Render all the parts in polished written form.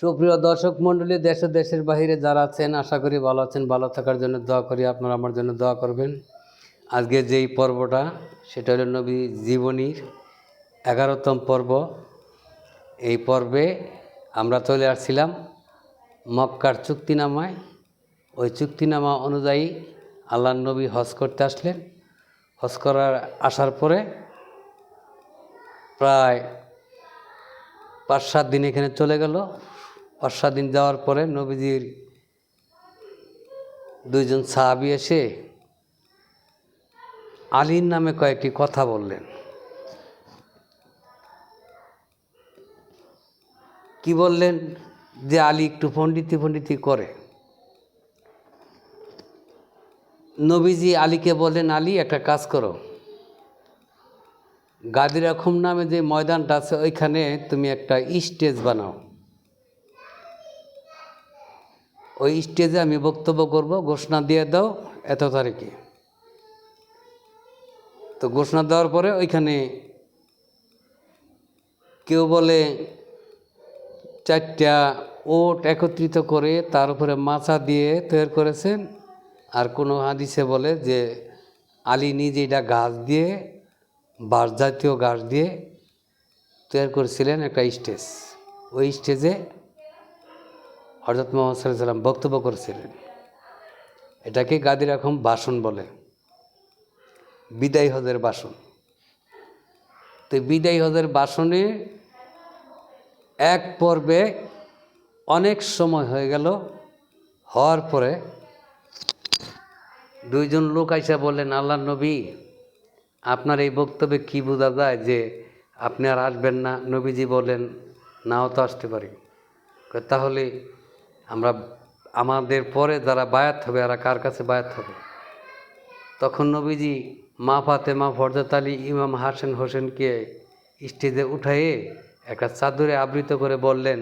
সুপ্রিয় দর্শক মণ্ডলী, দেশ ও দেশের বাহিরে যারা আছেন, আশা করি ভালো আছেন। ভালো থাকার জন্য দোয়া করি, আপনারা আমার জন্য দোয়া করবেন। আজকে যেই পর্বটা, সেটা হলো নবী জীবনীর 11তম পর্ব। এই পর্বে আমরা চলে আসছিলাম মক্কার চুক্তিনামায়। ওই চুক্তিনামা অনুযায়ী আল্লাহর নবী হজ করতে আসলেন। হজ করার আসার পরে প্রায় 5-7 দিন এখানে চলে গেল। 5-7 দিন যাওয়ার পরে নবীজির 2জন সাহাবী এসে আলীর নামে কয়েকটি কথা বললেন। কি বললেন? যে আলী একটু পণ্ডিতি করে। নবীজি আলীকে বললেন, আলী একটা কাজ করো, গাদির রকম নামে যে ময়দানটা আছে ওইখানে তুমি একটা স্টেজ বানাও। ওই স্টেজে আমি বক্তব্য করব, ঘোষণা দিয়ে দাও এত তারিখে। তো ঘোষণা দেওয়ার পরে ওইখানে কেউ বলে 4টা ওট একত্রিত করে তার উপরে মাচা দিয়ে তৈরি করেছেন, আর কোনো হাদিসে বলে যে আলী নিজে এটা গাছ দিয়ে, বাঁশ জাতীয় গাছ দিয়ে তৈরি করেছিলেন একটা স্টেজ। ওই স্টেজে হযরত মুহাম্মদ সাল্লাল্লাহু আলাইহি ওয়াসাল্লাম বক্তব্য করেছিলেন। এটাকে গাদির রকম ভাষণ বলে, বিদায়ী হজের ভাষণ। তো বিদায়ী হজের ভাষণে এক পর্বে অনেক সময় হয়ে গেল। হওয়ার পরে 2জন লোক আইসা বললেন, আল্লাহর নবী, আপনার এই বক্তব্যে কি বোঝা যায় যে আপনি আর আসবেন না? নবীজি বলেন, নাও তো আসতে পারি। তাহলে আমাদের পরে যারা বায়াত হবে, এরা কার কাছে বায়াত হবে? তখন নবীজি মা ফাতেমা, ফরজাত আলী, ইমাম হাসান হোসেনকে স্টেজে উঠাইয়ে একটা চাদরে আবৃত করে বললেন,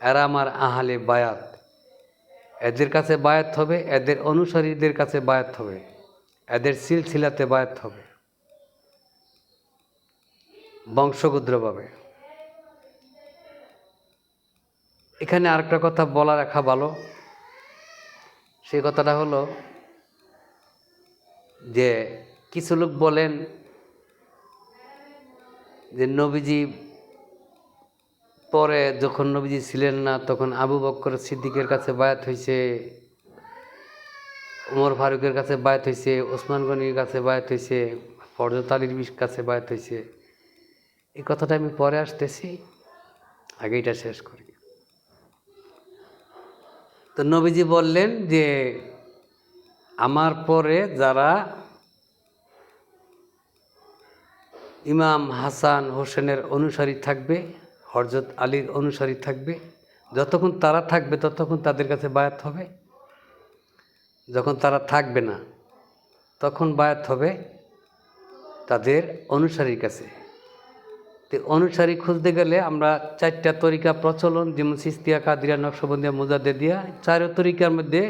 এরা আমার আহলে বায়াত, এদের কাছে বায়াত হবে, এদের অনুসারীদের কাছে বায়াত হবে, এদের সিলসিলাতে বায়াত হবে বংশগোত্রভাবে। এখানে আরেকটা কথা বলা রাখা ভালো। সেই কথাটা হলো যে কিছু লোক বলেন যে নবীজি পরে যখন নবীজি ছিলেন না তখন আবু বকর সিদ্দিকের কাছে বায়াত হয়েছে, ওমর ফারুকের কাছে বায়াত হয়েছে, ওসমান গনির কাছে বায়াত হয়েছে, ফরজাত আলীর কাছে বায়াত হয়েছে। এই কথাটা আমি পরে আসতেছি, আগে এটা শেষ করি। তো নবীজি বললেন যে আমার পরে যারা ইমাম হাসান হোসেনের অনুসারী থাকবে, হযরত আলীর অনুসারী থাকবে, যতক্ষণ তারা থাকবে ততক্ষণ তাদের কাছে বায়াত হবে। যখন তারা থাকবে না তখন বায়াত হবে তাদের অনুসারীর কাছে। তো অনুসারী খুঁজতে গেলে আমরা 4টা তরিকা প্রচলন, যেমন চিশতিয়া, কাদিরিয়া, নকশবন্দিয়া, মুজাদ্দিদিয়া। 4 তরিকার মধ্যে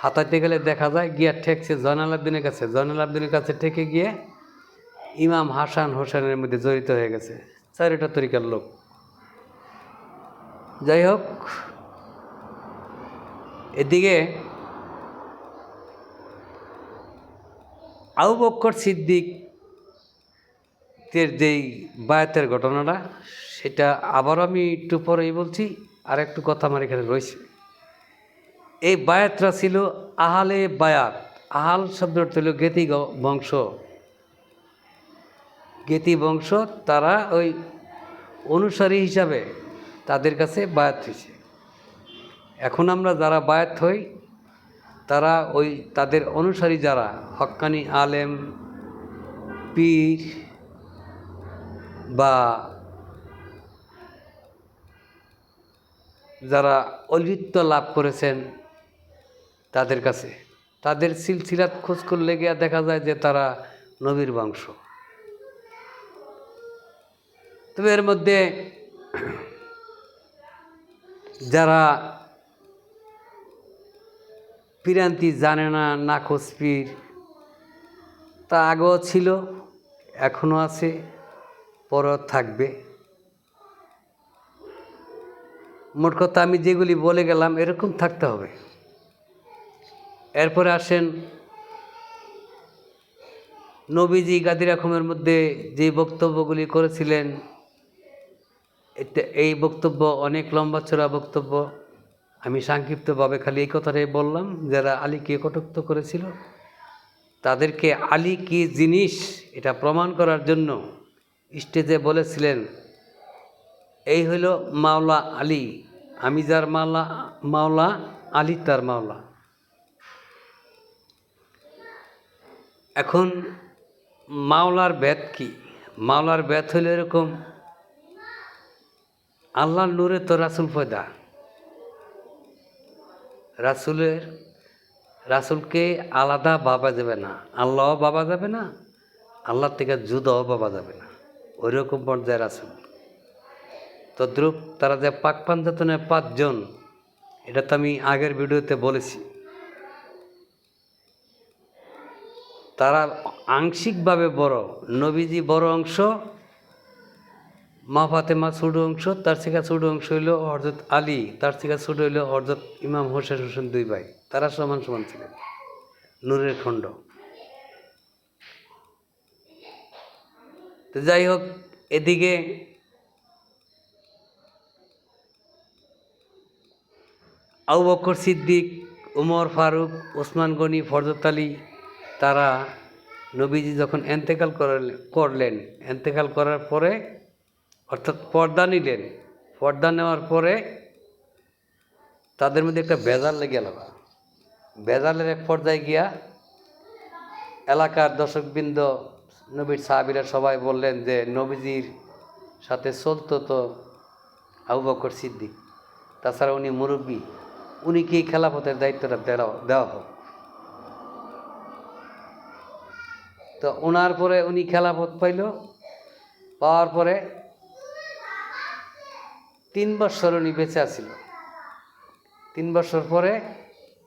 হাতাতে গেলে দেখা যায় গিয়া ঠেকছে জয়নাল আবদিনের কাছে। জয়নাল আবদিনের কাছে ঠেকে গিয়ে ইমাম হাসান হোসেনের মধ্যে জড়িত হয়ে গেছে 4টা তরিকার লোক। যাই হোক, এদিকে আবু বকর সিদ্দিকের যেই বায়াতের ঘটনাটা, সেটা আবার আমি একটু পরেই বলছি। আর একটু কথা আমার এখানে রয়েছে। এই বায়াতরা ছিল আহলে বায়াত। আহাল শব্দটা হলো জ্ঞাতি বংশ। জ্ঞাতি বংশ, তারা ওই অনুসারী হিসাবে তাদের কাছে বায়াত হয়েছে। এখন আমরা যারা বায়াত হই তারা ওই তাদের অনুসারী যারা হক্কানি আলেম, পীর বা যারা অলিত্ব লাভ করেছেন তাদের কাছে, তাদের সিলসিলাত খোঁজ করলে গিয়া দেখা যায় যে তারা নবীর বংশ। তবে এর মধ্যে যারা পীরান্তি জানে না, নাখোশ পীর, তা আগেও ছিল, এখনও আছে, পরেও থাকবে। মোট কথা আমি যেগুলি বলে গেলাম এরকম থাকতে হবে। এরপরে আসেন নবীজি গাদির রকমের মধ্যে যে বক্তব্যগুলি করেছিলেন, এই বক্তব্য অনেক লম্বা চড়া বক্তব্য। আমি সংক্ষিপ্তভাবে খালি এই কথাটাই বললাম, যারা আলীকে কটাক্ষ করেছিল তাদেরকে আলী কি জিনিস এটা প্রমাণ করার জন্য স্টেজে বলেছিলেন, এই হইল মাওলা আলী, আমি যার মাওলা আলী তার মাওলা। এখন মাওলার ব্যাত কি? মাওলার ব্যাত হইল এরকম, আল্লাহর নূরে তো রাসূল পয়দা, রাসূলকে আলাদা ভাবা যাবে না, আল্লাহও ভাবা যাবে না, আল্লাহর থেকে জুদাও ভাবা যাবে না, ওইরকম পর্যায়ে রাসূল। তদ্রূপ তারা যে পাক পাঞ্জাতনের 5 জন, এটা তো আমি আগের ভিডিওতে বলেছি, তারা আংশিকভাবে বড়। নবীজি বড় অংশ, মা ফাতেমা ছোট অংশ, তার থেকে ছোট অংশ হইল হযরত আলী, তার থেকে ছোট হইল হযরত ইমাম হোসেন, 2 ভাই, তারা সমান সমান ছিলেন, নূরের খণ্ড। তো যাই হোক, এদিকে আবু বকর সিদ্দিক, উমর ফারুক, ওসমান গনি, ফরজত আলী, তারা নবীজি যখন এন্তেকাল করলেন, এন্তেকাল করার পরে অর্থাৎ পর্দা নিলেন, পর্দা নেওয়ার পরে তাদের মধ্যে একটা বেজাল লেগে গেল। বেজালের এক পর্যায়ে গিয়া এলাকার দর্শকবৃন্দ, নবীর সাহাবীরা সবাই বললেন যে নবীজির সাথে চলতো তো আবু বকর সিদ্দিক, তাছাড়া উনি মুরব্বী, উনি কি খেলাফতের দায়িত্বটা দেওয়া হোক। তো ওনার পরে উনি খেলাফত পাইল, পাওয়ার পরে 3 বছর উনি বেঁচে আছিল। 3 বছর পরে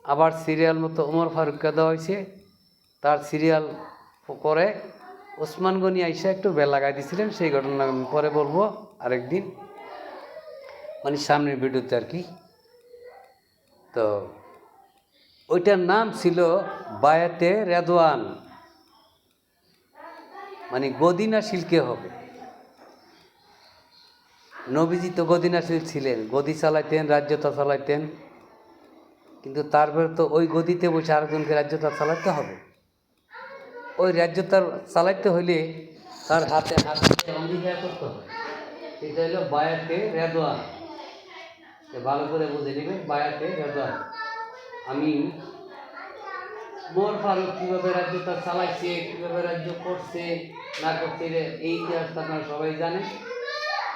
আবার সিরিয়াল মতো উমর ফারুককে দেওয়া হয়েছে, তার সিরিয়াল পরে ওসমান গনি আইসা একটু বেল লাগাই দিয়েছিলেন, সেই ঘটনা আমি পরে বলবো আরেকদিন, মানে সামনের ভিডিওতে আর কি। তো ওইটার নাম ছিল বায়াতে রেদওয়ান, মানে গদিনাশীল কে হবে। নবীজি তো গদিনাশীল ছিলেন, গদি চালাইতেন, রাজ্যটা চালাইতেন, কিন্তু তারপরে তো ওই গদিতে বসে আরেকজনকে রাজ্যটা চালাতে হবে। ওই রাজ্যটা চালাইতে হইলে তার হাতে হাতে অঙ্গীকার করতে হবে, সেটা হলো বায়াতে রেদওয়ান। ভালো করে বুঝে নেবেন, বায়াতে রেদওয়ান। আমি উমর ফারুক কীভাবে রাজ্যটা চালাইছে, কীভাবে রাজ্য করছে না করছে, এই ইতিহাসটা আপনারা সবাই জানেন।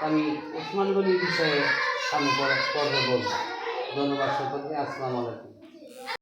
আমি ওসমান গনির বিষয়ে সামনে পর্বে বলব। ধন্যবাদ সকলকে, আসসালামু আলাইকুম।